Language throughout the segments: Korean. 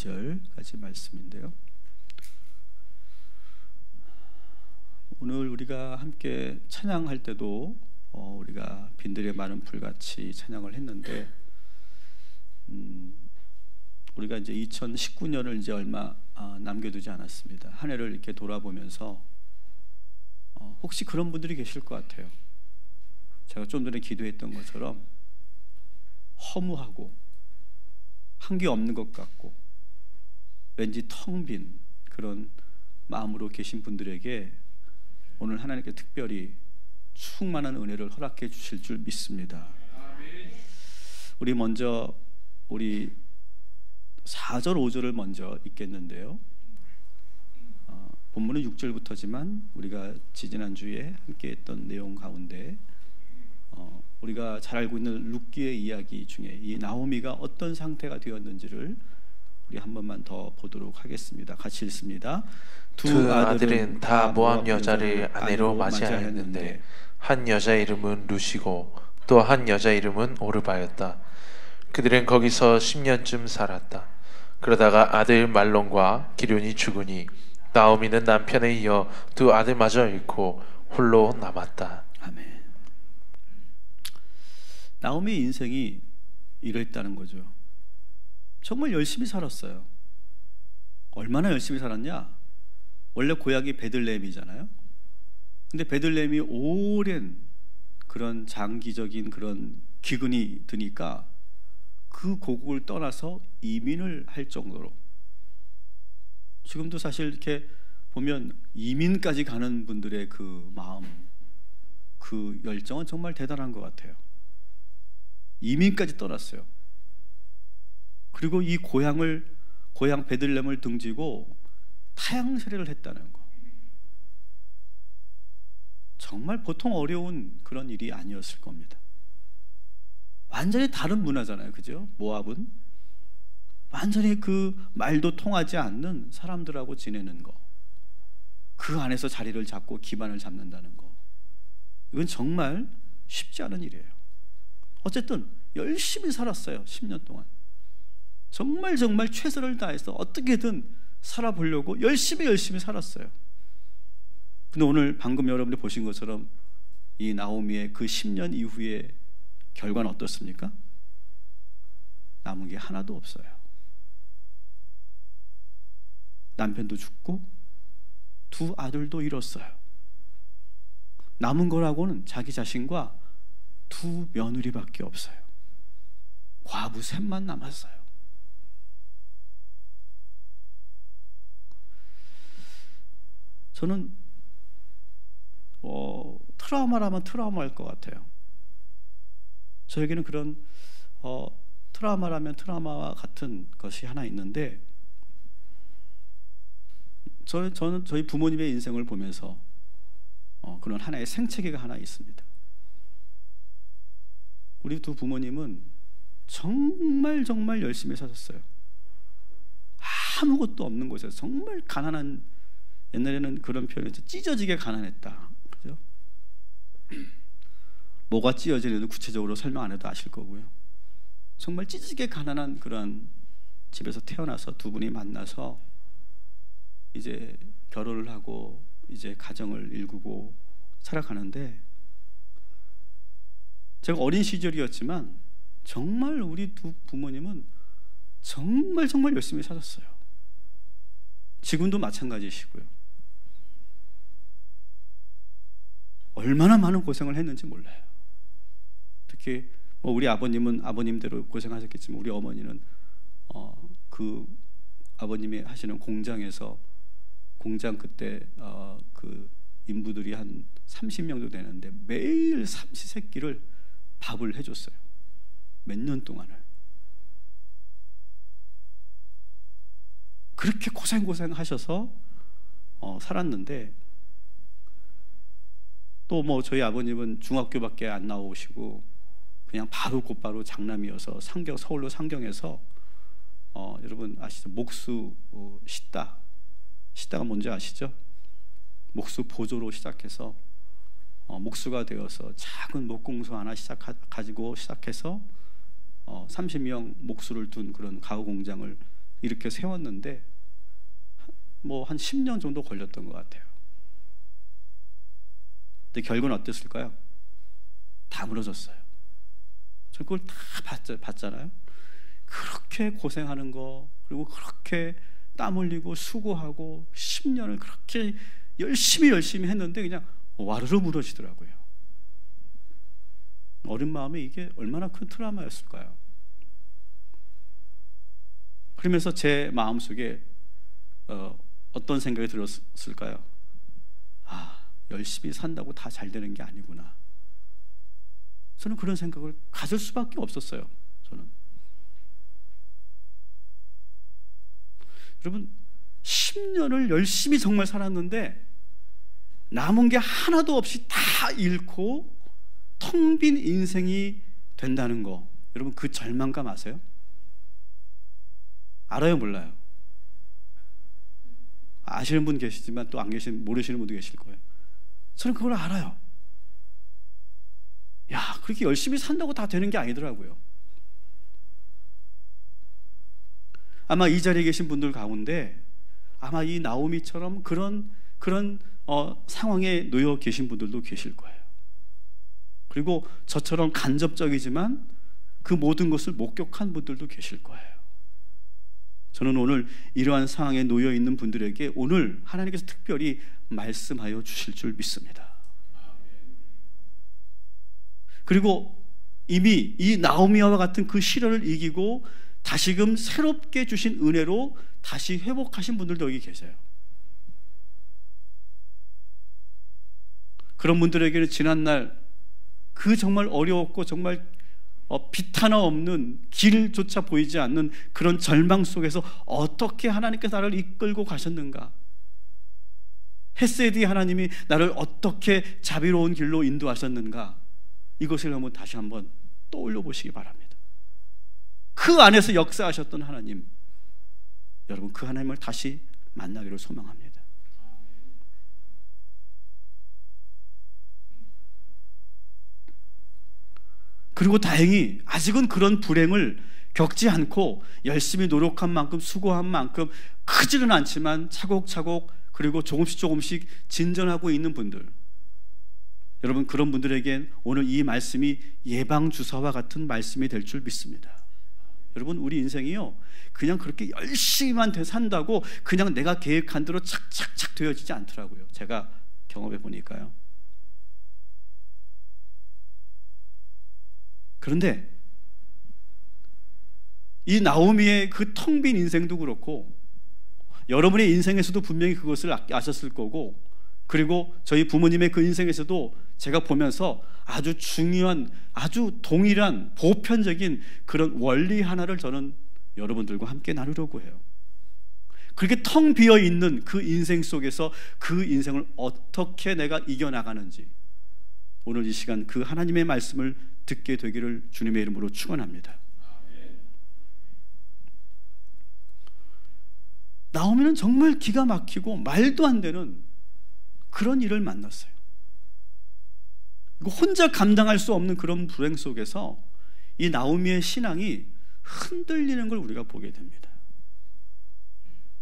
22절까지 말씀인데요. 오늘 우리가 함께 찬양할 때도 우리가 빈들의 많은 불같이 찬양을 했는데, 우리가 이제 2019년을 이제 얼마 남겨두지 않았습니다. 한 해를 이렇게 돌아보면서 혹시 그런 분들이 계실 것 같아요. 제가 좀 전에 기도했던 것처럼 허무하고 한 게 없는 것 같고 왠지 텅 빈 그런 마음으로 계신 분들에게 오늘 하나님께 특별히 충만한 은혜를 허락해 주실 줄 믿습니다. 우리 먼저 우리 4절 5절을 먼저 읽겠는데요. 본문은 6절부터지만 우리가 지지난주에 함께 했던 내용 가운데 우리가 잘 알고 있는 룻기의 이야기 중에 이 나오미가 어떤 상태가 되었는지를 우리 한 번만 더 보도록 하겠습니다. 같이 읽습니다. 두 아들은 다 모압 여자를 아내로 맞이하였는데 한 여자 이름은 룻이고 또 한 여자 이름은 오르바였다. 그들은 거기서 10년쯤 살았다. 그러다가 아들 말론과 기륜이 죽으니 나오미는 남편에 이어 두 아들마저 잃고 홀로 남았다. 아멘. 나오미의 인생이 이랬다는 거죠. 정말 열심히 살았어요. 얼마나 열심히 살았냐? 원래 고향이 베들레헴이잖아요. 근데 베들레헴이 오랜 그런 장기적인 그런 기근이 드니까 그 고국을 떠나서 이민을 할 정도로, 지금도 사실 이렇게 보면 이민까지 가는 분들의 그 마음, 그 열정은 정말 대단한 것 같아요. 이민까지 떠났어요. 그리고 이 고향 베들레헴을 등지고 타향세례를 했다는 거, 정말 보통 어려운 그런 일이 아니었을 겁니다. 완전히 다른 문화잖아요, 그죠? 모압은 완전히 그 말도 통하지 않는 사람들하고 지내는 거, 그 안에서 자리를 잡고 기반을 잡는다는 거, 이건 정말 쉽지 않은 일이에요. 어쨌든 열심히 살았어요. 10년 동안 정말 최선을 다해서 어떻게든 살아보려고 열심히 살았어요. 근데 오늘 방금 여러분이 보신 것처럼 이 나오미의 그 10년 이후의 결과는 어떻습니까? 남은 게 하나도 없어요. 남편도 죽고 두 아들도 잃었어요. 남은 거라고는 자기 자신과 두 며느리밖에 없어요. 과부 셋만 남았어요. 저는 트라우마라면 트라우마일 것 같아요. 저에게는 그런 트라우마라면 트라우마와 같은 것이 하나 있는데, 저는 저희 부모님의 인생을 보면서 그런 하나의 생채기가 하나 있습니다. 우리 두 부모님은 정말 열심히 사셨어요. 아무것도 없는 곳에서 정말 가난한, 옛날에는 그런 표현이죠. 찢어지게 가난했다. 그죠? 뭐가 찢어지는지 구체적으로 설명 안 해도 아실 거고요. 정말 찢어지게 가난한 그런 집에서 태어나서 두 분이 만나서 이제 결혼을 하고 이제 가정을 일구고 살아가는데, 제가 어린 시절이었지만 정말 우리 두 부모님은 정말 열심히 사셨어요. 지금도 마찬가지시고요. 얼마나 많은 고생을 했는지 몰라요. 특히 우리 아버님은 아버님대로 고생하셨겠지만 우리 어머니는 그 아버님이 하시는 공장에서, 공장 그때 그 인부들이 한 30명 정도 되는데 매일 삼시세끼를 밥을 해줬어요. 몇 년 동안을. 그렇게 고생하셔서 살았는데, 또 저희 아버님은 중학교밖에 안 나오시고 그냥 곧바로 장남이어서 서울로 상경해서 여러분 아시죠? 목수 시다가 뭔지 아시죠? 목수 보조로 시작해서 목수가 되어서 작은 목공소 하나 가지고 시작해서 30명 목수를 둔 그런 가구 공장을 이렇게 세웠는데 뭐 한 10년 정도 걸렸던 것 같아요. 근데 결과는 어땠을까요? 다 무너졌어요. 저 그걸 다 봤잖아요. 그렇게 고생하는 거, 그리고 그렇게 땀 흘리고 수고하고 10년을 그렇게 열심히 했는데 그냥 와르르 무너지더라고요. 어린 마음에 이게 얼마나 큰 트라우마였을까요? 그러면서 제 마음속에 어떤 생각이 들었을까요? 열심히 산다고 다 잘 되는 게 아니구나. 저는 그런 생각을 가질 수밖에 없었어요. 저는. 여러분, 10년을 열심히 정말 살았는데 남은 게 하나도 없이 다 잃고 텅 빈 인생이 된다는 거, 여러분 그 절망감 아세요? 알아요, 몰라요? 아시는 분 계시지만 또 안 계신, 모르시는 분도 계실 거예요. 저는 그걸 알아요. 야, 그렇게 열심히 산다고 다 되는 게 아니더라고요. 아마 이 자리에 계신 분들 가운데 아마 이 나오미처럼 그런 상황에 놓여 계신 분들도 계실 거예요. 그리고 저처럼 간접적이지만 그 모든 것을 목격한 분들도 계실 거예요. 저는 오늘 이러한 상황에 놓여 있는 분들에게 오늘 하나님께서 특별히 말씀하여 주실 줄 믿습니다. 그리고 이미 이 나오미와 같은 그 시련을 이기고 다시금 새롭게 주신 은혜로 다시 회복하신 분들도 여기 계세요. 그런 분들에게는 지난날 그 정말 어려웠고 정말 빛 하나 없는, 길조차 보이지 않는 그런 절망 속에서 어떻게 하나님께서 나를 이끌고 가셨는가, 헤세디 하나님이 나를 어떻게 자비로운 길로 인도하셨는가, 이것을 다시 한번 떠올려 보시기 바랍니다. 그 안에서 역사하셨던 하나님, 여러분 그 하나님을 다시 만나기를 소망합니다. 그리고 다행히 아직은 그런 불행을 겪지 않고 열심히 노력한 만큼, 수고한 만큼 크지는 않지만 차곡차곡 그리고 조금씩 진전하고 있는 분들, 여러분 그런 분들에겐 오늘 이 말씀이 예방주사와 같은 말씀이 될 줄 믿습니다. 여러분 우리 인생이요, 그냥 그렇게 열심히만 산다고 그냥 내가 계획한 대로 착착착 되어지지 않더라고요. 제가 경험해 보니까요. 그런데 이 나오미의 그 텅 빈 인생도 그렇고 여러분의 인생에서도 분명히 그것을 아셨을 거고, 그리고 저희 부모님의 그 인생에서도 제가 보면서 아주 중요한, 아주 동일한 보편적인 그런 원리 하나를 저는 여러분들과 함께 나누려고 해요. 그렇게 텅 비어 있는 그 인생 속에서 그 인생을 어떻게 내가 이겨나가는지, 오늘 이 시간 그 하나님의 말씀을 듣게 되기를 주님의 이름으로 축원합니다. 나오미는 정말 기가 막히고 말도 안 되는 그런 일을 만났어요. 혼자 감당할 수 없는 그런 불행 속에서 이 나오미의 신앙이 흔들리는 걸 우리가 보게 됩니다.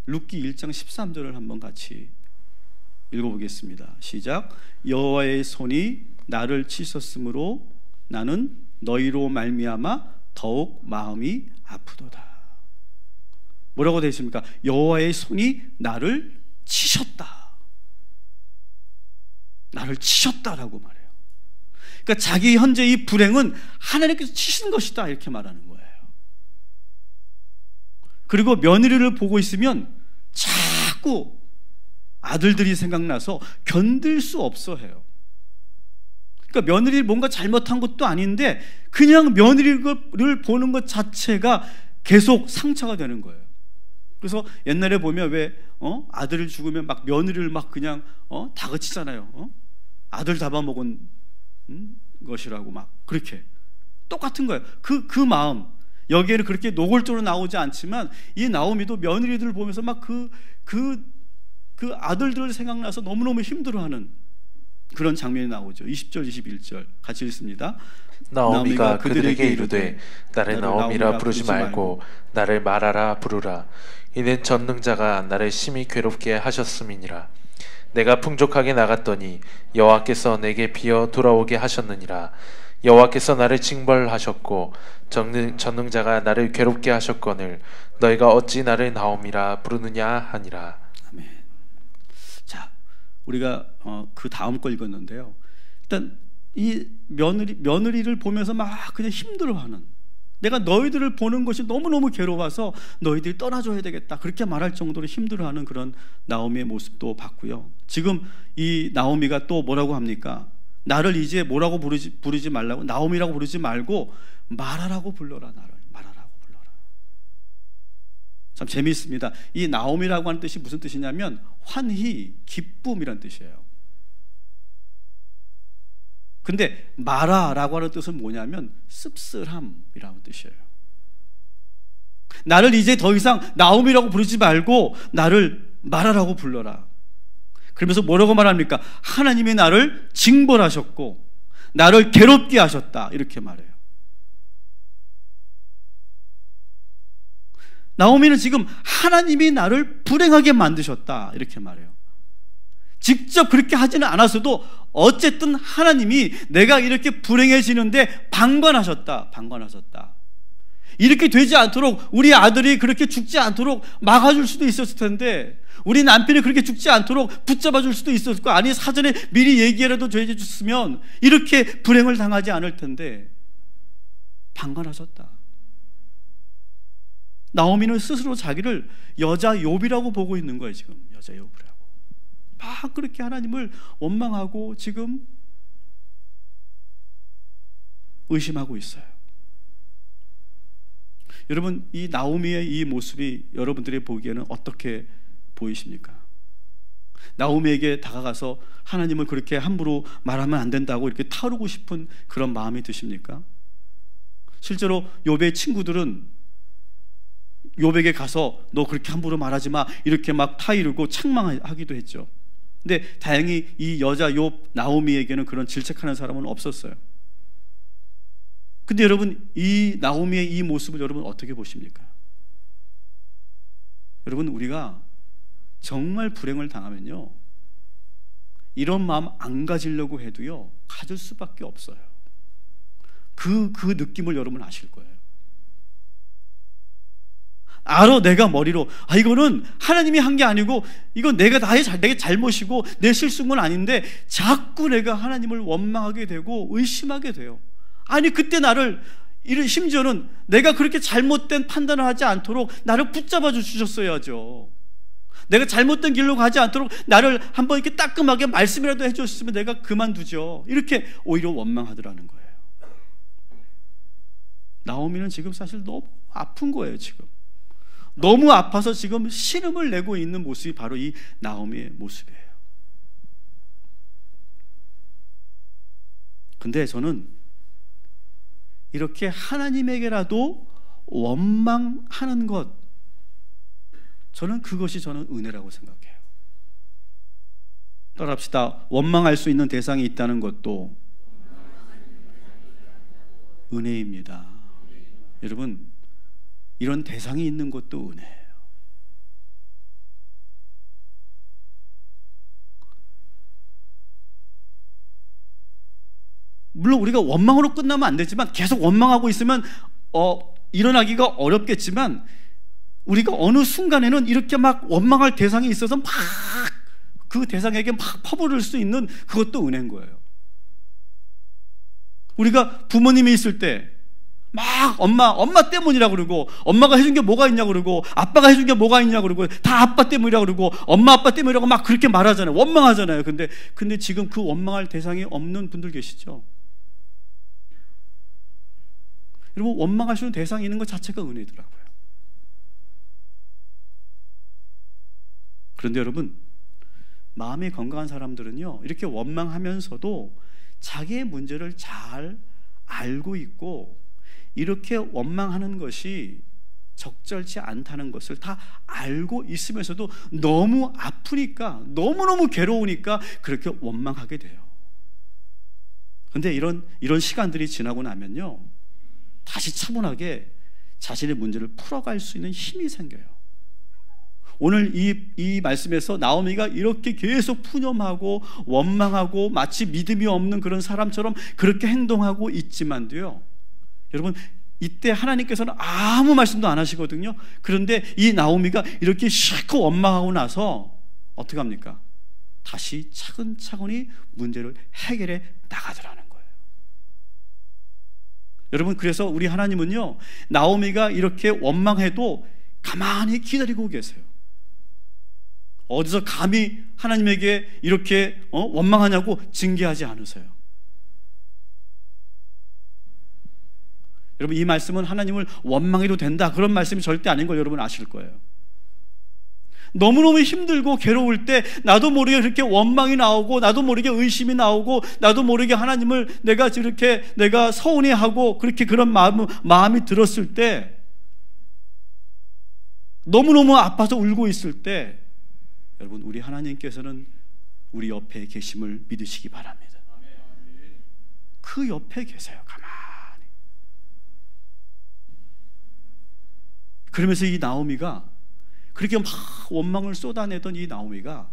룻기 1장 13절을 한번 같이 읽어보겠습니다. 시작. 여호와의 손이 나를 치셨으므로 나는 너희로 말미암아 더욱 마음이 아프도다. 뭐라고 되어 있습니까? 여호와의 손이 나를 치셨다. 나를 치셨다라고 말해요. 그러니까 자기 현재 이 불행은 하나님께서 치신 것이다, 이렇게 말하는 거예요. 그리고 며느리를 보고 있으면 자꾸 아들들이 생각나서 견딜 수 없어 해요. 그러니까 며느리 뭔가 잘못한 것도 아닌데 그냥 며느리를 보는 것 자체가 계속 상처가 되는 거예요. 그래서 옛날에 보면 왜 아들을 죽으면 막 며느리를 막 그냥 다그치잖아요. 아들 잡아먹은 것이라고 막 그렇게 똑같은 거예요. 그 마음, 여기에는 그렇게 노골적으로 나오지 않지만 이 나오미도 며느리들을 보면서 막 그 아들들을 생각나서 너무너무 힘들어하는 그런 장면이 나오죠. 20절 21절 같이 읽습니다. 나오미가 그들에게 이르되 나를 나오미라 부르지 말고 나를 마라라 부르라. 이는 전능자가 나를 심히 괴롭게 하셨음이니라. 내가 풍족하게 나갔더니 여호와께서 내게 비어 돌아오게 하셨느니라. 여호와께서 나를 징벌하셨고 전능자가 나를 괴롭게 하셨거늘 너희가 어찌 나를 나오미라 부르느냐 하니라. 아멘. 자, 우리가 그 다음 걸 읽었는데요. 일단 이 며느리를 보면서 막 그냥 힘들어하는, 내가 너희들을 보는 것이 너무너무 괴로워서 너희들이 떠나줘야 되겠다 그렇게 말할 정도로 힘들어하는 그런 나오미의 모습도 봤고요. 지금 이 나오미가 또 뭐라고 합니까? 나를 이제 뭐라고 부르지 말라고, 나오미라고 부르지 말고 마라라고 불러라. 나를 마라라고 불러라. 참 재미있습니다. 이 나오미라고 하는 뜻이 무슨 뜻이냐면 환희, 기쁨이란 뜻이에요. 근데 마라라고 하는 뜻은 뭐냐면 씁쓸함이라는 뜻이에요. 나를 이제 더 이상 나오미라고 부르지 말고 나를 마라라고 불러라. 그러면서 뭐라고 말합니까? 하나님이 나를 징벌하셨고 나를 괴롭게 하셨다 이렇게 말해요. 나오미는 지금 하나님이 나를 불행하게 만드셨다 이렇게 말해요. 직접 그렇게 하지는 않았어도 어쨌든 하나님이 내가 이렇게 불행해지는데 방관하셨다. 이렇게 되지 않도록, 우리 아들이 그렇게 죽지 않도록 막아줄 수도 있었을 텐데, 우리 남편이 그렇게 죽지 않도록 붙잡아줄 수도 있었을 거, 아니 사전에 미리 얘기라도 해줬으면 이렇게 불행을 당하지 않을 텐데 방관하셨다. 나오미는 스스로 자기를 여자 욥이라고 보고 있는 거예요. 지금 여자 욥이라고 막 그렇게 하나님을 원망하고 지금 의심하고 있어요. 여러분, 이 나오미의 이 모습이 여러분들이 보기에는 어떻게 보이십니까? 나오미에게 다가가서 하나님을 그렇게 함부로 말하면 안 된다고 이렇게 타르고 싶은 그런 마음이 드십니까? 실제로 욥의 친구들은 욥에게 가서 너 그렇게 함부로 말하지 마 이렇게 막 타이르고 책망하기도 했죠. 근데 다행히 이 여자 욥 나오미에게는 그런 질책하는 사람은 없었어요. 근데 여러분, 이 나오미의 이 모습을 여러분 어떻게 보십니까? 여러분, 우리가 정말 불행을 당하면요, 이런 마음 안 가지려고 해도요 가질 수밖에 없어요. 그 느낌을 여러분 아실 거예요. 알아, 내가 머리로 이거는 하나님이 한 게 아니고 이건 내가 내 잘못이고 내 실수인 건 아닌데 자꾸 내가 하나님을 원망하게 되고 의심하게 돼요. 아니 그때 나를, 심지어는 내가 그렇게 잘못된 판단을 하지 않도록 나를 붙잡아 주셨어야죠. 내가 잘못된 길로 가지 않도록 나를 한번 이렇게 따끔하게 말씀이라도 해주셨으면 내가 그만두죠. 이렇게 오히려 원망하더라는 거예요. 나오미는 지금 사실 너무 아픈 거예요. 지금 너무 아파서 지금 신음을 내고 있는 모습이 바로 이 나오미의 모습이에요. 근데 저는 이렇게 하나님에게라도 원망하는 것, 저는 그것이 저는 은혜라고 생각해요. 따라합시다. 원망할 수 있는 대상이 있다는 것도 은혜입니다. 여러분, 이런 대상이 있는 것도 은혜예요. 물론 우리가 원망으로 끝나면 안 되지만 계속 원망하고 있으면 일어나기가 어렵겠지만 우리가 어느 순간에는 이렇게 막 원망할 대상이 있어서 막 그 대상에게 막 퍼부을 수 있는 그것도 은혜인 거예요. 우리가 부모님이 있을 때 막 엄마 때문이라고 그러고, 엄마가 해준 게 뭐가 있냐고 그러고, 아빠가 해준 게 뭐가 있냐고 그러고, 다 아빠 때문이라고 그러고, 엄마 아빠 때문이라고 막 그렇게 말하잖아요. 원망하잖아요. 근데 지금 그 원망할 대상이 없는 분들 계시죠? 여러분, 원망할 수 있는 대상이 있는 것 자체가 은혜더라고요. 그런데 여러분, 마음이 건강한 사람들은요, 이렇게 원망하면서도 자기의 문제를 잘 알고 있고, 이렇게 원망하는 것이 적절치 않다는 것을 다 알고 있으면서도 너무 아프니까, 너무너무 괴로우니까 그렇게 원망하게 돼요. 근데 이런 시간들이 지나고 나면요, 다시 차분하게 자신의 문제를 풀어갈 수 있는 힘이 생겨요. 오늘 이 말씀에서 나오미가 이렇게 계속 푸념하고 원망하고 마치 믿음이 없는 그런 사람처럼 그렇게 행동하고 있지만도요, 여러분, 이때 하나님께서는 아무 말씀도 안 하시거든요. 그런데 이 나오미가 이렇게 실컷 원망하고 나서 어떻게 합니까? 다시 차근차근히 문제를 해결해 나가더라는 거예요. 여러분, 그래서 우리 하나님은요, 나오미가 이렇게 원망해도 가만히 기다리고 계세요. 어디서 감히 하나님에게 이렇게 원망하냐고 징계하지 않으세요. 여러분, 이 말씀은 하나님을 원망해도 된다, 그런 말씀이 절대 아닌 걸 여러분 아실 거예요. 너무너무 힘들고 괴로울 때 나도 모르게 그렇게 원망이 나오고, 나도 모르게 의심이 나오고, 나도 모르게 하나님을 내가 서운해하고 그렇게 그런 마음이 들었을 때, 너무너무 아파서 울고 있을 때, 여러분, 우리 하나님께서는 우리 옆에 계심을 믿으시기 바랍니다. 그 옆에 계세요, 가만히. 그러면서 이 나오미가, 그렇게 막 원망을 쏟아내던 이 나오미가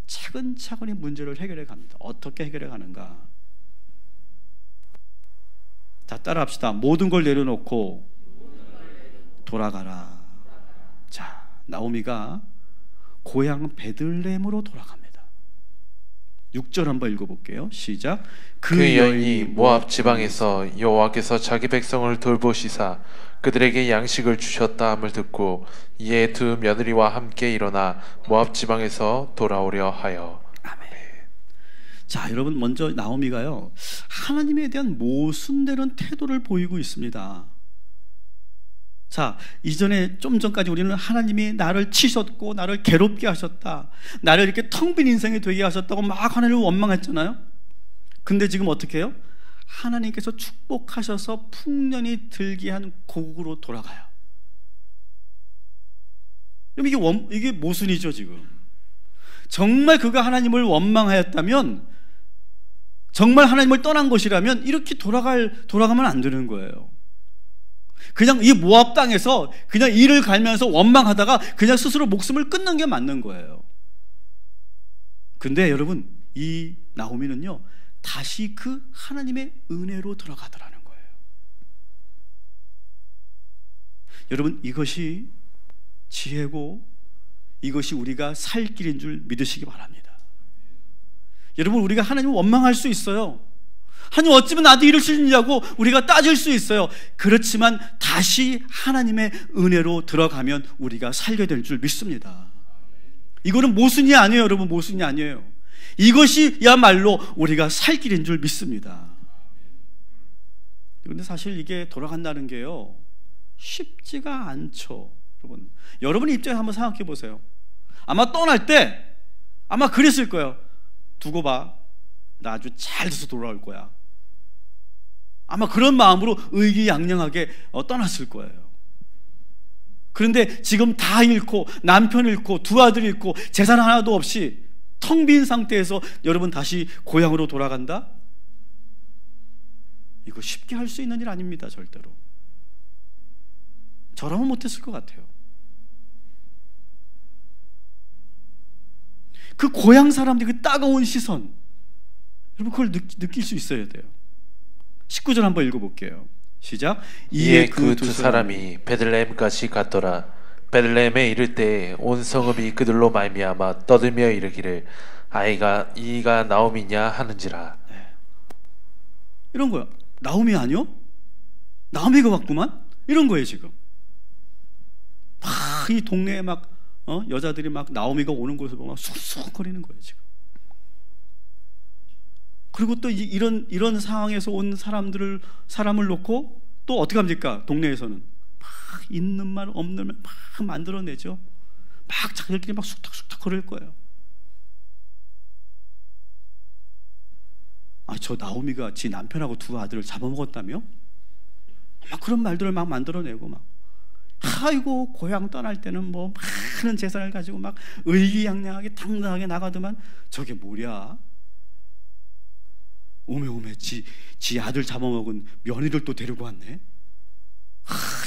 차근차근히 문제를 해결해 갑니다. 어떻게 해결해 가는가? 자, 따라합시다. 모든 걸 내려놓고 돌아가라. 자, 나오미가 고향 베들레헴으로 돌아갑니다. 6절 한번 읽어볼게요. 시작. 그 여인이 모압 지방에서 여호와께서 자기 백성을 돌보시사 그들에게 양식을 주셨다 함을 듣고 이에 두 며느리와 함께 일어나 모압 지방에서 돌아오려 하여. 아멘. 자, 여러분, 먼저 나오미가요, 하나님에 대한 모순되는 태도를 보이고 있습니다. 자, 이전에 좀 전까지 우리는 하나님이 나를 치셨고 나를 괴롭게 하셨다, 나를 이렇게 텅 빈 인생이 되게 하셨다고 막 하나님을 원망했잖아요. 근데 지금 어떻게 해요? 하나님께서 축복하셔서 풍년이 들게 한 고국으로 돌아가요. 그럼 이게 모순이죠. 지금 정말 그가 하나님을 원망하였다면, 정말 하나님을 떠난 것이라면 이렇게 돌아가면 안 되는 거예요. 그냥 이 모압 땅에서 그냥 이를 갈면서 원망하다가 그냥 스스로 목숨을 끊는 게 맞는 거예요. 근데 여러분, 이 나오미는요, 다시 그 하나님의 은혜로 들어가더라는 거예요. 여러분, 이것이 지혜고 이것이 우리가 살 길인 줄 믿으시기 바랍니다. 여러분, 우리가 하나님을 원망할 수 있어요. 하나님, 어찌면 나도 이럴 수 있냐고 우리가 따질 수 있어요. 그렇지만 다시 하나님의 은혜로 들어가면 우리가 살게 될 줄 믿습니다. 이거는 모순이 아니에요. 여러분, 모순이 아니에요. 이것이야말로 우리가 살 길인 줄 믿습니다. 그런데 사실 이게 돌아간다는 게요, 쉽지가 않죠. 여러분 입장에서 한번 생각해 보세요. 아마 떠날 때 아마 그랬을 거예요. 두고 봐, 나 아주 잘 돼서 돌아올 거야. 아마 그런 마음으로 의기양양하게 떠났을 거예요. 그런데 지금 다 잃고, 남편 잃고, 두 아들 잃고, 재산 하나도 없이 텅 빈 상태에서 여러분 다시 고향으로 돌아간다? 이거 쉽게 할 수 있는 일 아닙니다. 절대로. 저라면 못했을 것 같아요. 그 고향 사람들이 그 따가운 시선, 여러분 그걸 느낄 수 있어야 돼요. 19절 한번 읽어볼게요. 시작. 이에 그 두 사람이 베들레헴까지 갔더라. 베들레헴에 이를 때 온 성읍이 그들로 말미암아 떠들며 이르기를 이가 나오미냐 하는지라. 네. 이런 거야. 나오미 아니요? 나오미가 왔구만? 이런 거예요. 지금 막 이 동네에 막 여자들이 막 나오미가 오는 곳을 보고 막 쑥쑥거리는 거예요. 지금. 그리고 또 이런 상황에서 온 사람을 놓고 또 어떻게 합니까? 동네에서는 막 있는 말 없는 말 막 만들어내죠. 막 자기들끼리 막 쑥탁쑥탁 거릴 거예요. 저 나오미가 지 남편하고 두 아들을 잡아먹었다며? 막 그런 말들을 막 만들어내고 막, 아이고 고향 떠날 때는 뭐 많은 재산을 가지고 막 의기양양하게 당당하게 나가더만 저게 뭐랴? 오메 지 아들 잡아먹은 며느리를 또 데리고 왔네.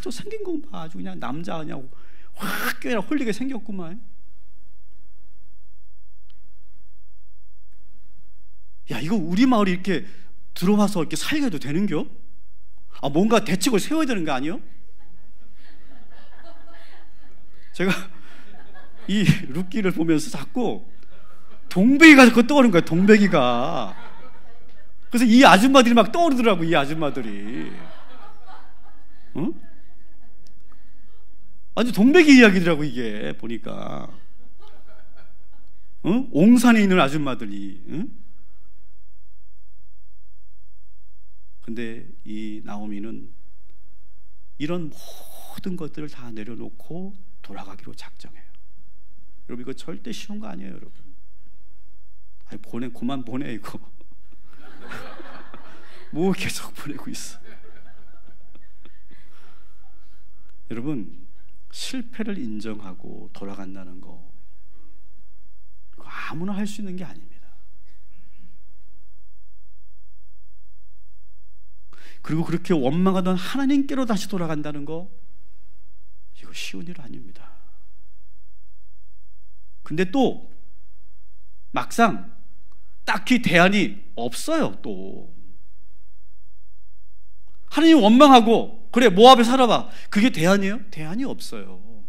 저 생긴 거 봐. 아주 그냥 남자 아니냐고 확 껴라 홀리게 생겼구만. 야, 이거 우리 마을에 이렇게 들어와서 이렇게 살게 해도 되는겨? 뭔가 대책을 세워야 되는 거 아니요? 제가 이 룻기를 보면서 자꾸 동백이가 자꾸 떠오르는 거야. 동백이가. 그래서 이 아줌마들이 막 떠오르더라고. 이 아줌마들이. 아주 동백이 이야기더라고 이게 보니까. 옹산에 있는 아줌마들이. 근데 이 나오미는 이런 모든 것들을 다 내려놓고 돌아가기로 작정해요. 여러분 이거 절대 쉬운 거 아니에요, 여러분. 그만 보내 이거. 뭐 계속 보내고 있어. 여러분, 실패를 인정하고 돌아간다는 거 아무나 할 수 있는 게 아닙니다. 그리고 그렇게 원망하던 하나님께로 다시 돌아간다는 거 이거 쉬운 일 아닙니다. 근데 또 막상 딱히 대안이 없어요. 또 하나님 원망하고 그래 모압에 살아봐, 그게 대안이에요? 대안이 없어요.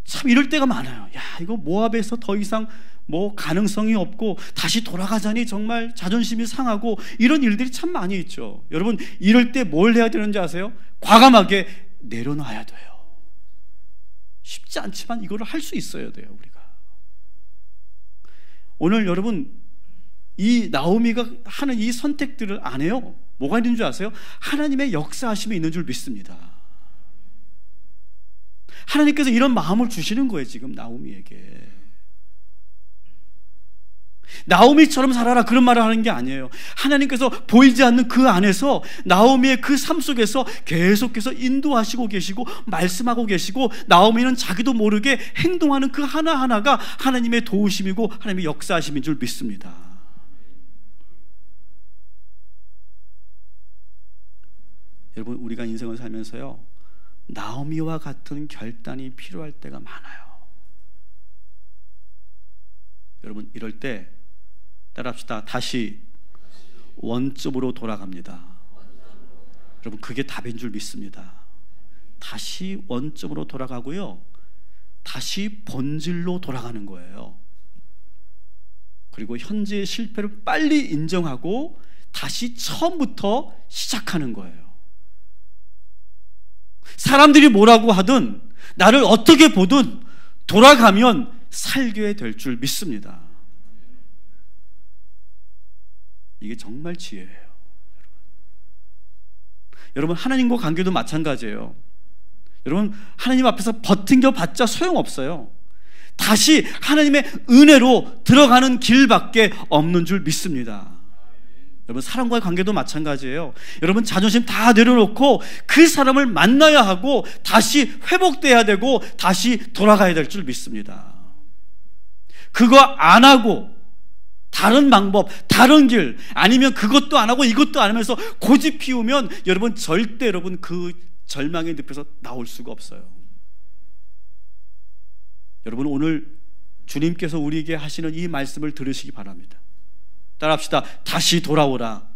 참 이럴 때가 많아요. 야, 이거 모압에서 더 이상 뭐 가능성이 없고 다시 돌아가자니 정말 자존심이 상하고 이런 일들이 참 많이 있죠. 여러분 이럴 때 뭘 해야 되는지 아세요? 과감하게 내려놔야 돼요. 쉽지 않지만 이거를 할 수 있어야 돼요. 우리가 오늘 여러분 이 나오미가 하는 이 선택들을 안 해요. 뭐가 있는 줄 아세요? 하나님의 역사하심이 있는 줄 믿습니다. 하나님께서 이런 마음을 주시는 거예요. 지금 나오미에게 나오미처럼 살아라 그런 말을 하는 게 아니에요. 하나님께서 보이지 않는 그 안에서 나오미의 그 삶 속에서 계속해서 인도하시고 계시고 말씀하고 계시고 나오미는 자기도 모르게 행동하는 그 하나하나가 하나님의 도우심이고 하나님의 역사하심인 줄 믿습니다. 여러분 우리가 인생을 살면서요 나오미와 같은 결단이 필요할 때가 많아요. 여러분 이럴 때 따라합시다. 다시 원점으로 돌아갑니다. 여러분 그게 답인 줄 믿습니다. 다시 원점으로 돌아가고요 다시 본질로 돌아가는 거예요. 그리고 현재의 실패를 빨리 인정하고 다시 처음부터 시작하는 거예요. 사람들이 뭐라고 하든 나를 어떻게 보든 돌아가면 살게 될 줄 믿습니다. 이게 정말 지혜예요. 여러분 하나님과 관계도 마찬가지예요. 여러분 하나님 앞에서 버틴겨 봤자 소용없어요. 다시 하나님의 은혜로 들어가는 길밖에 없는 줄 믿습니다. 여러분 사람과의 관계도 마찬가지예요. 여러분 자존심 다 내려놓고 그 사람을 만나야 하고 다시 회복돼야 되고 다시 돌아가야 될 줄 믿습니다. 그거 안 하고 다른 방법, 다른 길, 아니면 그것도 안 하고 이것도 안 하면서 고집 피우면 여러분 절대 여러분 그 절망의 늪에서 나올 수가 없어요. 여러분 오늘 주님께서 우리에게 하시는 이 말씀을 들으시기 바랍니다. 따라합시다. 다시 돌아오라.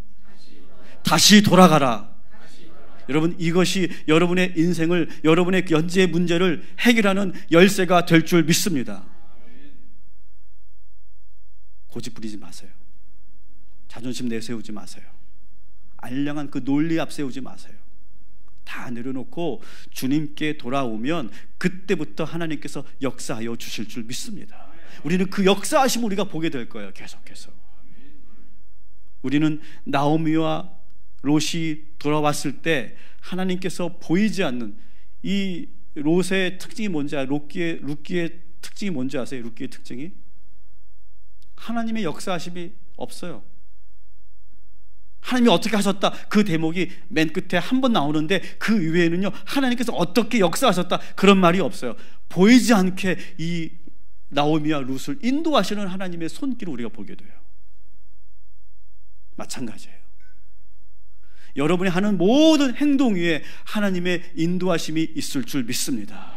다시 돌아가라. 여러분 이것이 여러분의 인생을, 여러분의 현재의 문제를 해결하는 열쇠가 될 줄 믿습니다. 고집 부리지 마세요. 자존심 내세우지 마세요. 알량한 그 논리 앞세우지 마세요. 다 내려놓고 주님께 돌아오면 그때부터 하나님께서 역사하여 주실 줄 믿습니다. 우리는 그 역사하심을 우리가 보게 될 거예요. 계속해서 우리는 나오미와 롯이 돌아왔을 때 하나님께서 보이지 않는 이 롯의 특징이 뭔지 아세요? 룻기의 특징이 뭔지 아세요? 룻기의 특징이 하나님의 역사하심이 없어요. 하나님이 어떻게 하셨다 그 대목이 맨 끝에 한 번 나오는데 그 이외에는요 하나님께서 어떻게 역사하셨다 그런 말이 없어요. 보이지 않게 이 나오미와 룻을 인도하시는 하나님의 손길을 우리가 보게 돼요. 마찬가지예요. 여러분이 하는 모든 행동 위에 하나님의 인도하심이 있을 줄 믿습니다.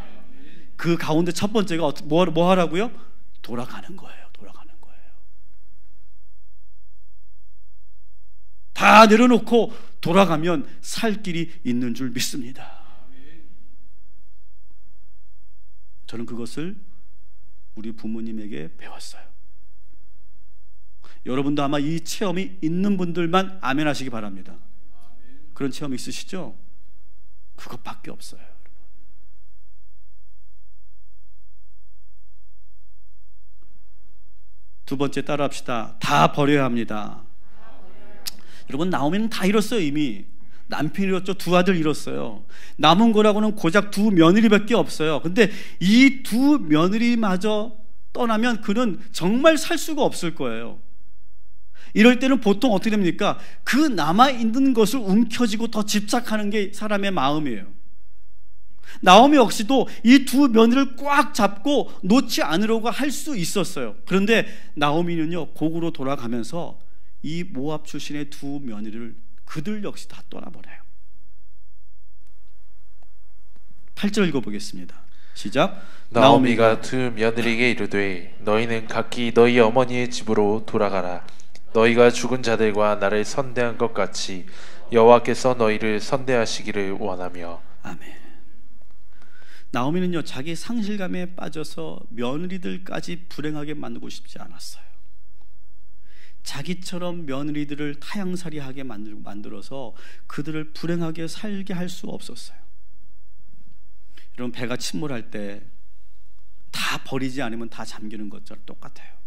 그 가운데 첫 번째가 뭐 하라고요? 돌아가는 거예요. 돌아가는 거예요. 다 내려놓고 돌아가면 살 길이 있는 줄 믿습니다. 저는 그것을 우리 부모님에게 배웠어요. 여러분도 아마 이 체험이 있는 분들만 아멘 하시기 바랍니다. 그런 체험 있으시죠? 그것밖에 없어요. 두 번째 따라합시다. 다 버려야 합니다. 여러분, 나오미는 다 잃었어요. 이미 남편 잃었죠. 두 아들 잃었어요. 남은 거라고는 고작 두 며느리밖에 없어요. 근데 이 두 며느리마저 떠나면 그는 정말 살 수가 없을 거예요. 이럴 때는 보통 어떻게 됩니까? 그 남아있는 것을 움켜쥐고 더 집착하는 게 사람의 마음이에요. 나오미 역시도 이 두 며느리를 꽉 잡고 놓지 않으려고 할 수 있었어요. 그런데 나오미는요, 곡으로 돌아가면서 이 모압 출신의 두 며느리를 그들 역시 다 떠나버려요. 8절 읽어보겠습니다. 시작. 나오미가 두 며느리에게 이르되 너희는 각기 너희 어머니의 집으로 돌아가라. 너희가 죽은 자들과 나를 선대한 것 같이 여호와께서 너희를 선대하시기를 원하며. 아멘. 나오미는요, 자기 상실감에 빠져서 며느리들까지 불행하게 만들고 싶지 않았어요. 자기처럼 며느리들을 타향살이하게 만들어서 그들을 불행하게 살게 할 수 없었어요. 여러분, 배가 침몰할 때 다 버리지 않으면 다 잠기는 것처럼 똑같아요.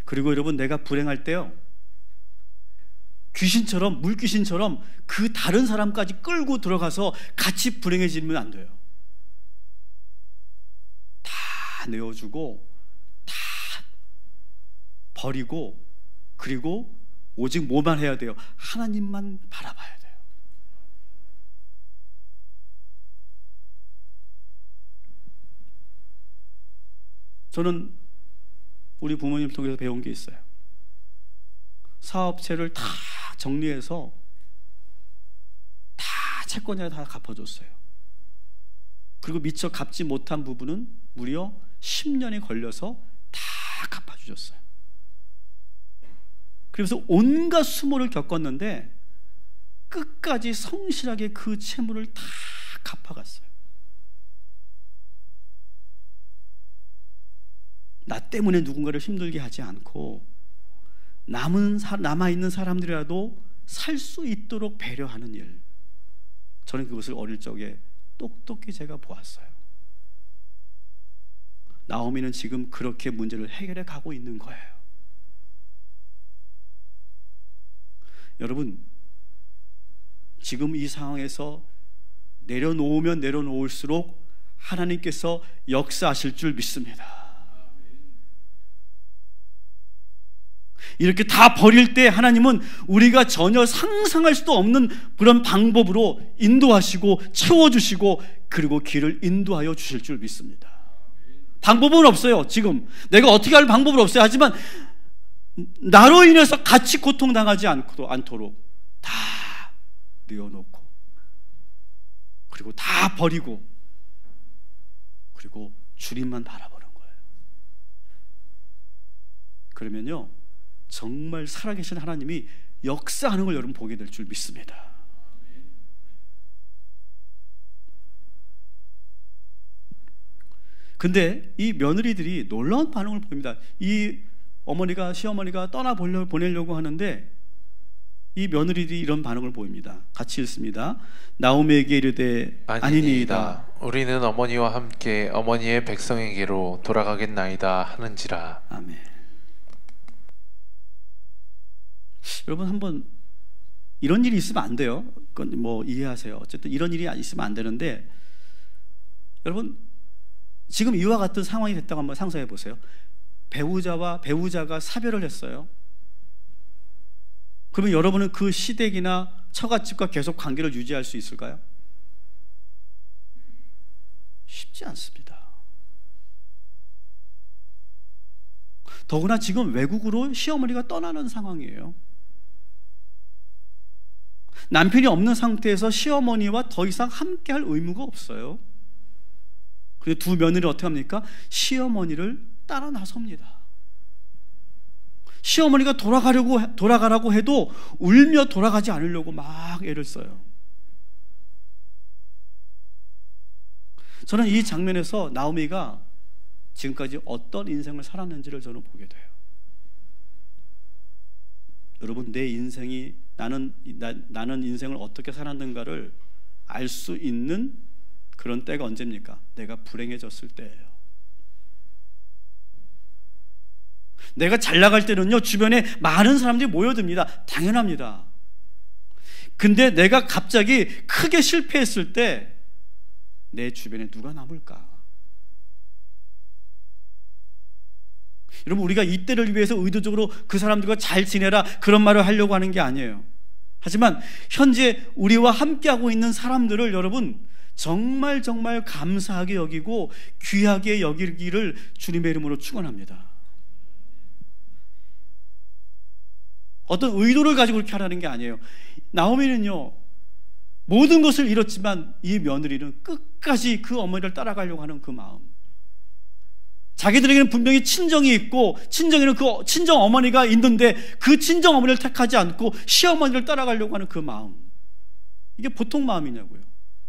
그리고 여러분, 내가 불행할 때요, 귀신처럼, 물귀신처럼 그 다른 사람까지 끌고 들어가서 같이 불행해지면 안 돼요. 다 내어주고 다 버리고, 그리고 오직 뭐만 해야 돼요? 하나님만 바라봐야 돼요. 저는 우리 부모님 통해서 배운 게 있어요. 사업체를 다 정리해서 다 채권자에 다 갚아줬어요. 그리고 미처 갚지 못한 부분은 무려 10년이 걸려서 다 갚아주셨어요. 그래서 온갖 수모를 겪었는데 끝까지 성실하게 그 채무를 다 갚아갔어요. 나 때문에 누군가를 힘들게 하지 않고 남아있는 사람들이라도 살 수 있도록 배려하는 일, 저는 그것을 어릴 적에 똑똑히 제가 보았어요. 나오미는 지금 그렇게 문제를 해결해 가고 있는 거예요. 여러분, 지금 이 상황에서 내려놓으면 내려놓을수록 하나님께서 역사하실 줄 믿습니다. 이렇게 다 버릴 때 하나님은 우리가 전혀 상상할 수도 없는 그런 방법으로 인도하시고 채워주시고 그리고 길을 인도하여 주실 줄 믿습니다. 방법은 없어요. 지금 내가 어떻게 할 방법은 없어요. 하지만 나로 인해서 같이 고통당하지 않도록 다 내어놓고, 그리고 다 버리고, 그리고 주님만 바라보는 거예요. 그러면요, 정말 살아계신 하나님이 역사하는 걸 여러분 보게 될 줄 믿습니다. 근데 이 며느리들이 놀라운 반응을 보입니다. 이 어머니가, 시어머니가 보내려고 하는데 이 며느리들이 이런 반응을 보입니다. 같이 읽습니다. 나오미에게 이르되 아니니이다. 우리는 어머니와 함께 어머니의 백성에게로 돌아가겠나이다 하는지라. 아멘. 여러분, 한번 이런 일이 있으면 안 돼요. 그건 뭐 이해하세요. 어쨌든 이런 일이 있으면 안 되는데, 여러분, 지금 이와 같은 상황이 됐다고 한번 상상해 보세요. 배우자가 사별을 했어요. 그러면 여러분은 그 시댁이나 처갓집과 계속 관계를 유지할 수 있을까요? 쉽지 않습니다. 더구나 지금 외국으로 시어머니가 떠나는 상황이에요. 남편이 없는 상태에서 시어머니와 더 이상 함께할 의무가 없어요. 그래서 두 며느리 어떻게 합니까? 시어머니를 따라 나섭니다. 시어머니가 돌아가라고 해도 울며 돌아가지 않으려고 막 애를 써요. 저는 이 장면에서 나오미가 지금까지 어떤 인생을 살았는지를 저는 보게 돼요. 여러분, 내 인생이 나는 인생을 어떻게 살았는가를 알 수 있는 그런 때가 언제입니까? 내가 불행해졌을 때예요. 내가 잘 나갈 때는요, 주변에 많은 사람들이 모여듭니다. 당연합니다. 근데 내가 갑자기 크게 실패했을 때 내 주변에 누가 남을까? 여러분, 우리가 이때를 위해서 의도적으로 그 사람들과 잘 지내라 그런 말을 하려고 하는 게 아니에요. 하지만 현재 우리와 함께하고 있는 사람들을 여러분 정말 감사하게 여기고 귀하게 여기기를 주님의 이름으로 축원합니다. 어떤 의도를 가지고 그렇게 하라는 게 아니에요. 나오미는요, 모든 것을 잃었지만 이 며느리는 끝까지 그 어머니를 따라가려고 하는 그 마음. 자기들에게는 분명히 친정이 있고 친정에는 그 친정 어머니가 있는데 그 친정 어머니를 택하지 않고 시어머니를 따라가려고 하는 그 마음. 이게 보통 마음이냐고요.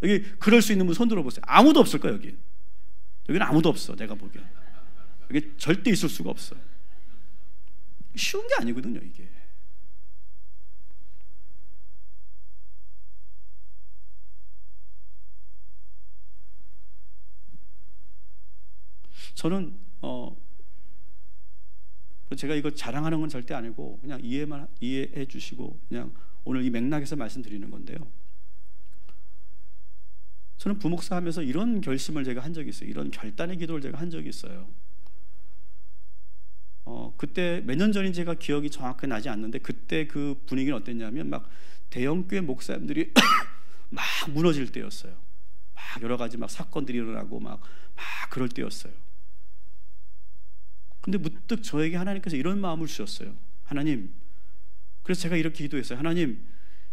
여기 그럴 수 있는 분 손 들어보세요. 아무도 없을 거예요. 여기는 아무도 없어. 내가 보기엔 여기 절대 있을 수가 없어. 쉬운 게 아니거든요. 이게 저는 제가 이거 자랑하는 건 절대 아니고 그냥 이해해 주시고 그냥 오늘 이 맥락에서 말씀드리는 건데요. 저는 부목사 하면서 이런 결심을 제가 한 적이 있어요. 이런 결단의 기도를 제가 한 적이 있어요. 그때 몇 년 전인지 제가 기억이 정확히 나지 않는데 그때 그 분위기는 어땠냐면 막 대형교회 목사님들이 막 무너질 때였어요. 막 여러 가지 막 사건들이 일어나고 막 그럴 때였어요. 근데 문득 저에게 하나님께서 이런 마음을 주셨어요. 하나님, 그래서 제가 이렇게 기도했어요. 하나님,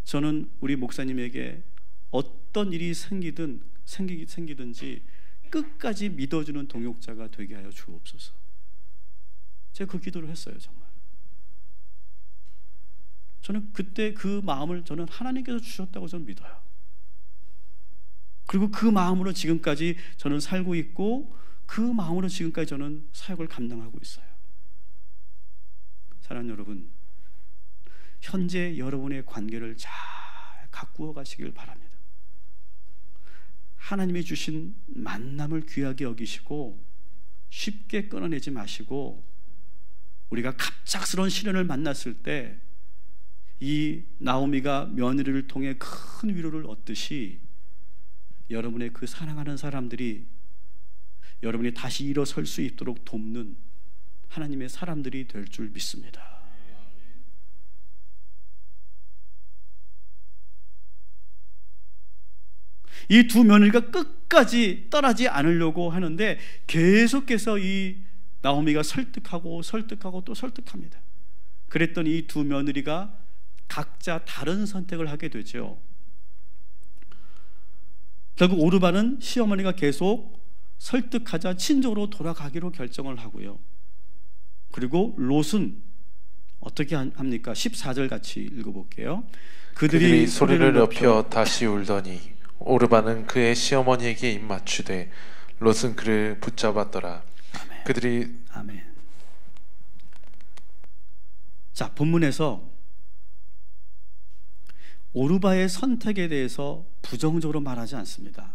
저는 우리 목사님에게 어떤 일이 생기든지 끝까지 믿어주는 동역자가 되게 하여 주옵소서. 제가 그 기도를 했어요. 정말 저는 그때 그 마음을 저는 하나님께서 주셨다고 저는 믿어요. 그리고 그 마음으로 지금까지 저는 살고 있고 그 마음으로 지금까지 저는 사역을 감당하고 있어요. 사랑하는 여러분, 현재 여러분의 관계를 잘 가꾸어 가시길 바랍니다. 하나님이 주신 만남을 귀하게 여기시고 쉽게 끊어내지 마시고 우리가 갑작스러운 시련을 만났을 때 이 나오미가 며느리를 통해 큰 위로를 얻듯이 여러분의 그 사랑하는 사람들이 여러분이 다시 일어설 수 있도록 돕는 하나님의 사람들이 될 줄 믿습니다. 이 두 며느리가 끝까지 떠나지 않으려고 하는데 계속해서 이 나오미가 설득하고 또 설득합니다. 그랬더니 이 두 며느리가 각자 다른 선택을 하게 되죠. 결국 오르바는 시어머니가 계속 설득하자 친정으로 돌아가기로 결정을 하고요. 그리고 롯은 어떻게 합니까? 14절 같이 읽어볼게요. 그들이 소리를 높여 다시 울더니 오르바는 그의 시어머니에게 입맞추되 롯은 그를 붙잡았더라. 아멘. 아멘. 자, 본문에서 오르바의 선택에 대해서 부정적으로 말하지 않습니다.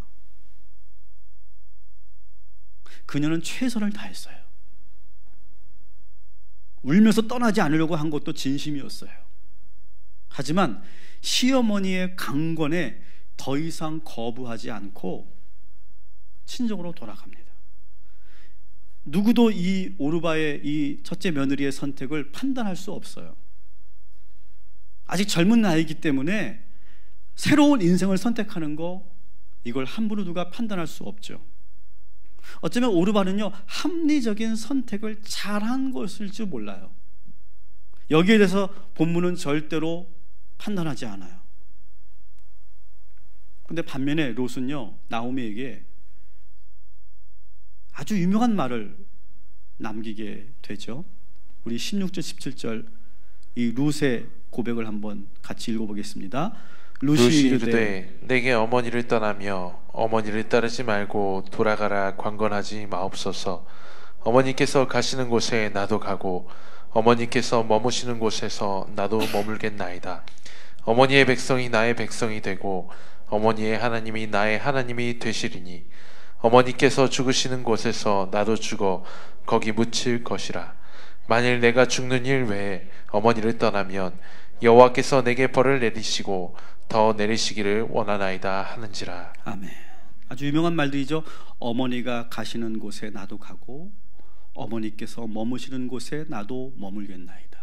그녀는 최선을 다했어요. 울면서 떠나지 않으려고 한 것도 진심이었어요. 하지만 시어머니의 강권에 더 이상 거부하지 않고 친정으로 돌아갑니다. 누구도 이 오르바의 이 첫째 며느리의 선택을 판단할 수 없어요. 아직 젊은 나이이기 때문에 새로운 인생을 선택하는 거 이걸 함부로 누가 판단할 수 없죠. 어쩌면 오르바는요, 합리적인 선택을 잘한 것일 줄 몰라요. 여기에 대해서 본문은 절대로 판단하지 않아요. 근데 반면에 롯은요, 나오미에게 아주 유명한 말을 남기게 되죠. 우리 16절 17절 이 롯의 고백을 한번 같이 읽어보겠습니다. 롯이 이르되 내게 어머니를 떠나며 어머니를 따르지 말고 돌아가라 강권하지 마옵소서. 어머니께서 가시는 곳에 나도 가고 어머니께서 머무시는 곳에서 나도 머물겠나이다. 어머니의 백성이 나의 백성이 되고 어머니의 하나님이 나의 하나님이 되시리니 어머니께서 죽으시는 곳에서 나도 죽어 거기 묻힐 것이라. 만일 내가 죽는 일 외에 어머니를 떠나면 여호와께서 내게 벌을 내리시고 더 내리시기를 원하나이다 하는지라. 아멘. 아주 유명한 말들이죠. 어머니가 가시는 곳에 나도 가고 어머니께서 머무시는 곳에 나도 머물겠나이다.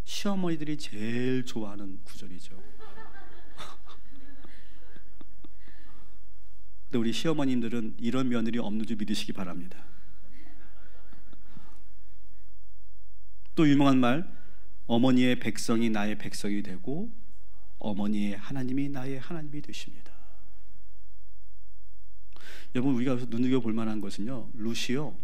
시어머니들이 제일 좋아하는 구절이죠. 근데 우리 시어머님들은 이런 며느리 없는 줄 믿으시기 바랍니다. 또 유명한 말, 어머니의 백성이 나의 백성이 되고 어머니의 하나님이 나의 하나님이 되십니다. 여러분, 우리가 여기서 눈여겨볼 만한 것은요, 롯이요,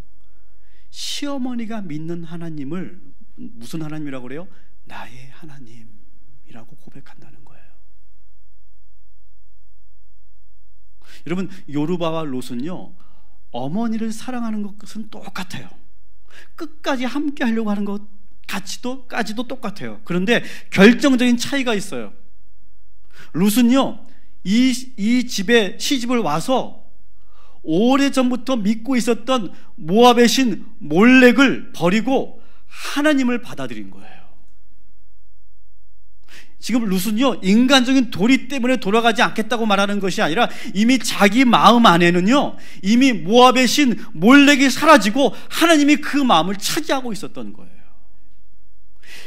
시어머니가 믿는 하나님을 무슨 하나님이라고 그래요? 나의 하나님이라고 고백한다는 거예요. 여러분, 요르바와 롯은요, 어머니를 사랑하는 것은 똑같아요. 끝까지 함께 하려고 하는 것까지도 똑같아요. 그런데 결정적인 차이가 있어요. 롯은요, 이 집에 시집을 와서 오래전부터 믿고 있었던 모압의 신 몰렉을 버리고 하나님을 받아들인 거예요. 지금 롯은요, 인간적인 도리 때문에 돌아가지 않겠다고 말하는 것이 아니라 이미 자기 마음 안에는요, 이미 모압의 신 몰렉이 사라지고 하나님이 그 마음을 차지하고 있었던 거예요.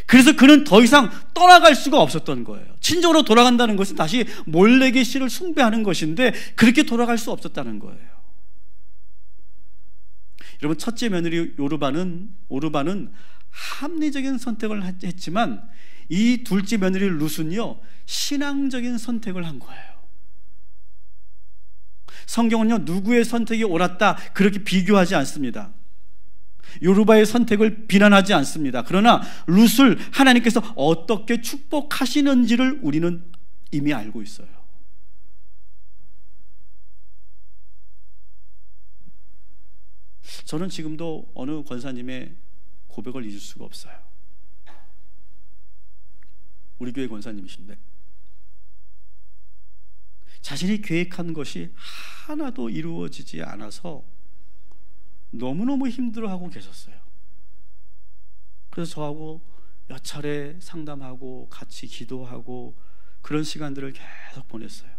그래서 그는 더 이상 떠나갈 수가 없었던 거예요. 친정으로 돌아간다는 것은 다시 몰렉의 신을 숭배하는 것인데 그렇게 돌아갈 수 없었다는 거예요. 여러분, 첫째 며느리 오르바는 합리적인 선택을 했지만 이 둘째 며느리 롯은요, 신앙적인 선택을 한 거예요. 성경은요, 누구의 선택이 옳았다 그렇게 비교하지 않습니다. 요르바의 선택을 비난하지 않습니다. 그러나 롯을 하나님께서 어떻게 축복하시는지를 우리는 이미 알고 있어요. 저는 지금도 어느 권사님의 고백을 잊을 수가 없어요. 우리 교회 권사님이신데 자신이 계획한 것이 하나도 이루어지지 않아서 너무너무 힘들어하고 계셨어요. 그래서 저하고 몇 차례 상담하고 같이 기도하고 그런 시간들을 계속 보냈어요.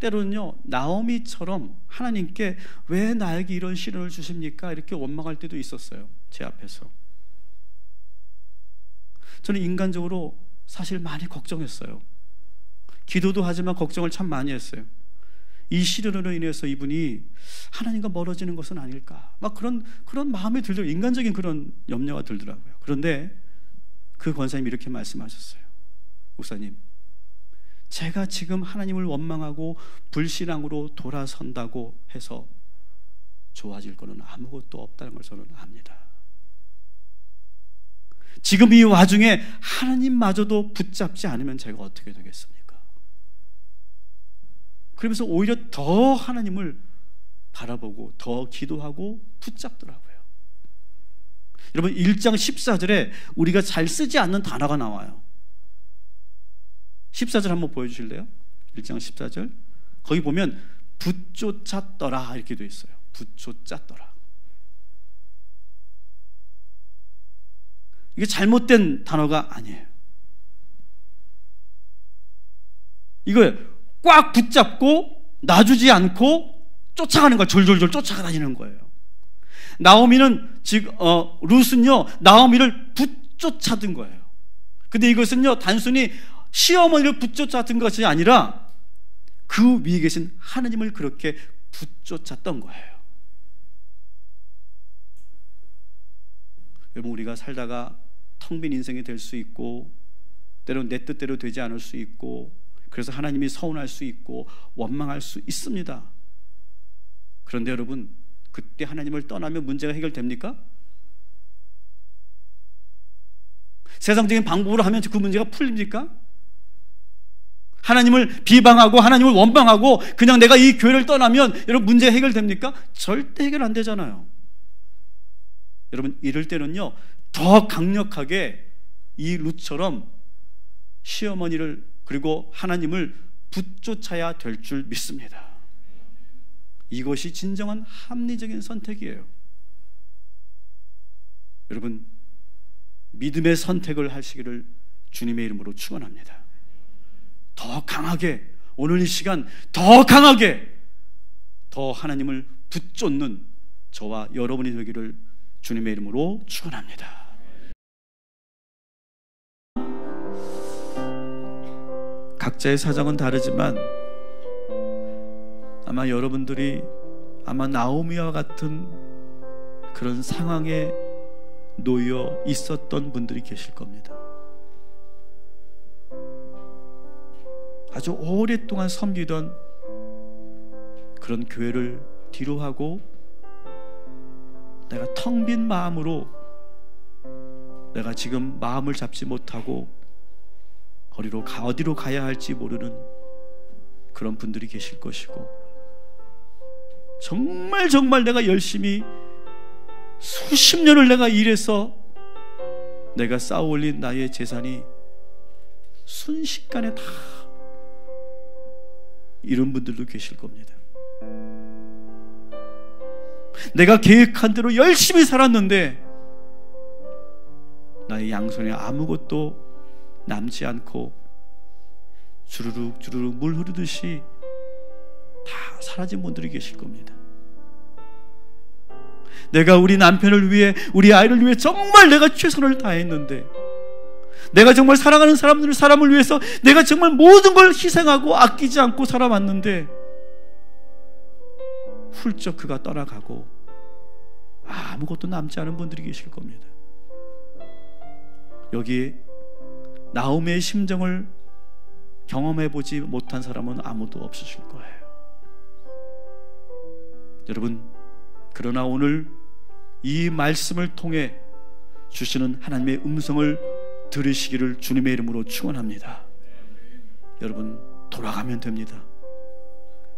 때로는요, 나오미처럼 하나님께 왜 나에게 이런 시련을 주십니까? 이렇게 원망할 때도 있었어요. 제 앞에서. 저는 인간적으로 사실 많이 걱정했어요. 기도도 하지만 걱정을 참 많이 했어요. 이 시련으로 인해서 이분이 하나님과 멀어지는 것은 아닐까, 막 그런 마음이 들더라고요. 인간적인 그런 염려가 들더라고요. 그런데 그 권사님이 이렇게 말씀하셨어요. 목사님, 제가 지금 하나님을 원망하고 불신앙으로 돌아선다고 해서 좋아질 거는 아무것도 없다는 걸 저는 압니다. 지금 이 와중에 하나님마저도 붙잡지 않으면 제가 어떻게 되겠습니까? 그러면서 오히려 더 하나님을 바라보고 더 기도하고 붙잡더라고요. 여러분, 1장 14절에 우리가 잘 쓰지 않는 단어가 나와요. 14절 한번 보여주실래요? 1장 14절. 거기 보면 붙쫓았더라 이렇게 되어 있어요. 붙쫓았더라. 이게 잘못된 단어가 아니에요. 이거 꽉 붙잡고 놔주지 않고 쫓아가는 거예요. 졸졸졸 쫓아다니는 거예요. 나오미는 지금 룻은요, 나오미를 붙쫓아든 거예요. 근데 이것은요, 단순히 시어머니를 붙쫓아든 것이 아니라 그 위에 계신 하나님을 그렇게 붙쫓았던 거예요. 여러분, 우리가 살다가 텅 빈 인생이 될 수 있고, 때로는 내 뜻대로 되지 않을 수 있고, 그래서 하나님이 서운할 수 있고 원망할 수 있습니다. 그런데 여러분, 그때 하나님을 떠나면 문제가 해결됩니까? 세상적인 방법으로 하면 그 문제가 풀립니까? 하나님을 비방하고 하나님을 원망하고 그냥 내가 이 교회를 떠나면 여러분 문제 해결됩니까? 절대 해결 안 되잖아요. 여러분, 이럴 때는요 더 강력하게 이 룻처럼 시어머니를 그리고 하나님을 붙쫓아야 될 줄 믿습니다. 이것이 진정한 합리적인 선택이에요. 여러분, 믿음의 선택을 하시기를 주님의 이름으로 축원합니다. 더 강하게, 오늘 이 시간 더 강하게 더 하나님을 붙쫓는 저와 여러분이 되기를 주님의 이름으로 축원합니다. 각자의 사정은 다르지만 아마 여러분들이 아마 나오미와 같은 그런 상황에 놓여 있었던 분들이 계실 겁니다. 아주 오랫동안 섬기던 그런 교회를 뒤로하고 내가 텅 빈 마음으로 내가 지금 마음을 잡지 못하고 어디로 가야 할지 모르는 그런 분들이 계실 것이고, 정말 내가 열심히 수십 년을 내가 일해서 내가 쌓아 올린 나의 재산이 순식간에 다 이런 분들도 계실 겁니다. 내가 계획한 대로 열심히 살았는데 나의 양손에 아무것도 남지 않고 주르륵 물 흐르듯이 다 사라진 분들이 계실 겁니다. 내가 우리 남편을 위해, 우리 아이를 위해 정말 내가 최선을 다했는데, 내가 정말 사랑하는 사람을 위해서 내가 정말 모든 걸 희생하고 아끼지 않고 살아왔는데 훌쩍 그가 떠나가고 아무것도 남지 않은 분들이 계실 겁니다. 여기에 나오미의 심정을 경험해보지 못한 사람은 아무도 없으실 거예요. 여러분, 그러나 오늘 이 말씀을 통해 주시는 하나님의 음성을 들으시기를 주님의 이름으로 축원합니다. 여러분, 돌아가면 됩니다.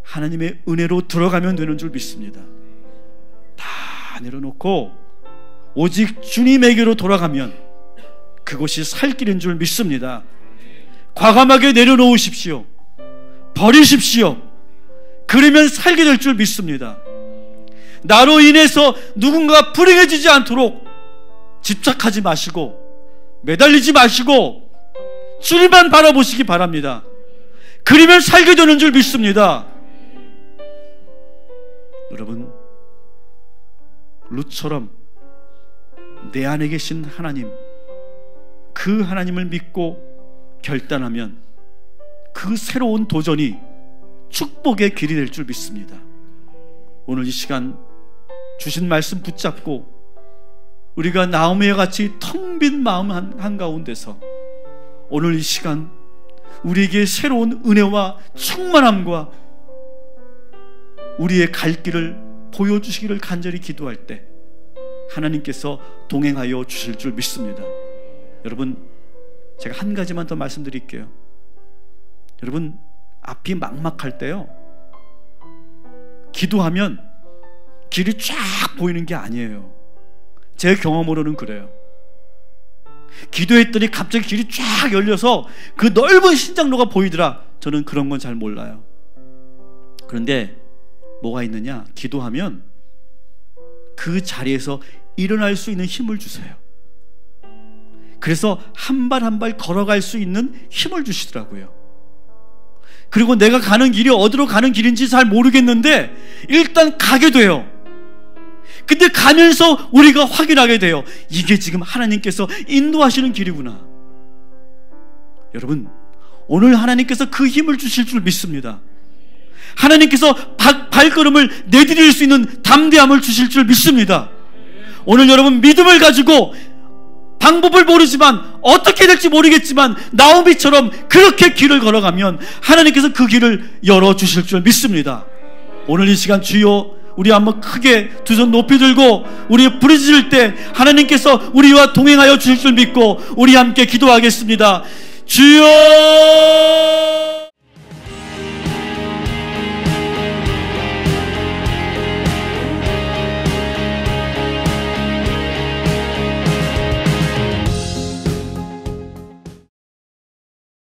하나님의 은혜로 들어가면 되는 줄 믿습니다. 다 내려놓고 오직 주님에게로 돌아가면 그것이 살 길인 줄 믿습니다. 과감하게 내려놓으십시오. 버리십시오. 그러면 살게 될 줄 믿습니다. 나로 인해서 누군가가 불행해지지 않도록 집착하지 마시고 매달리지 마시고 주님만 바라보시기 바랍니다. 그러면 살게 되는 줄 믿습니다. 여러분, 룻처럼 내 안에 계신 하나님, 그 하나님을 믿고 결단하면 그 새로운 도전이 축복의 길이 될 줄 믿습니다. 오늘 이 시간 주신 말씀 붙잡고 우리가 나오미와 같이 텅 빈 마음 한가운데서 오늘 이 시간 우리에게 새로운 은혜와 충만함과 우리의 갈 길을 보여주시기를 간절히 기도할 때 하나님께서 동행하여 주실 줄 믿습니다. 여러분, 제가 한 가지만 더 말씀드릴게요. 여러분, 앞이 막막할 때요, 기도하면 길이 쫙 보이는 게 아니에요. 제 경험으로는 그래요. 기도했더니 갑자기 길이 쫙 열려서 그 넓은 신장로가 보이더라. 저는 그런 건 잘 몰라요. 그런데 뭐가 있느냐? 기도하면 그 자리에서 일어날 수 있는 힘을 주세요. 그래서 한 발 한 발 걸어갈 수 있는 힘을 주시더라고요. 그리고 내가 가는 길이 어디로 가는 길인지 잘 모르겠는데 일단 가게 돼요. 근데 가면서 우리가 확인하게 돼요. 이게 지금 하나님께서 인도하시는 길이구나. 여러분, 오늘 하나님께서 그 힘을 주실 줄 믿습니다. 하나님께서 발걸음을 내디딜 수 있는 담대함을 주실 줄 믿습니다. 오늘 여러분 믿음을 가지고 방법을 모르지만 어떻게 될지 모르겠지만 나오미처럼 그렇게 길을 걸어가면 하나님께서 그 길을 열어주실 줄 믿습니다. 오늘 이 시간 주여, 우리 한번 크게 두 손 높이 들고 우리 부르짖을 때 하나님께서 우리와 동행하여 주실 줄 믿고 우리 함께 기도하겠습니다. 주여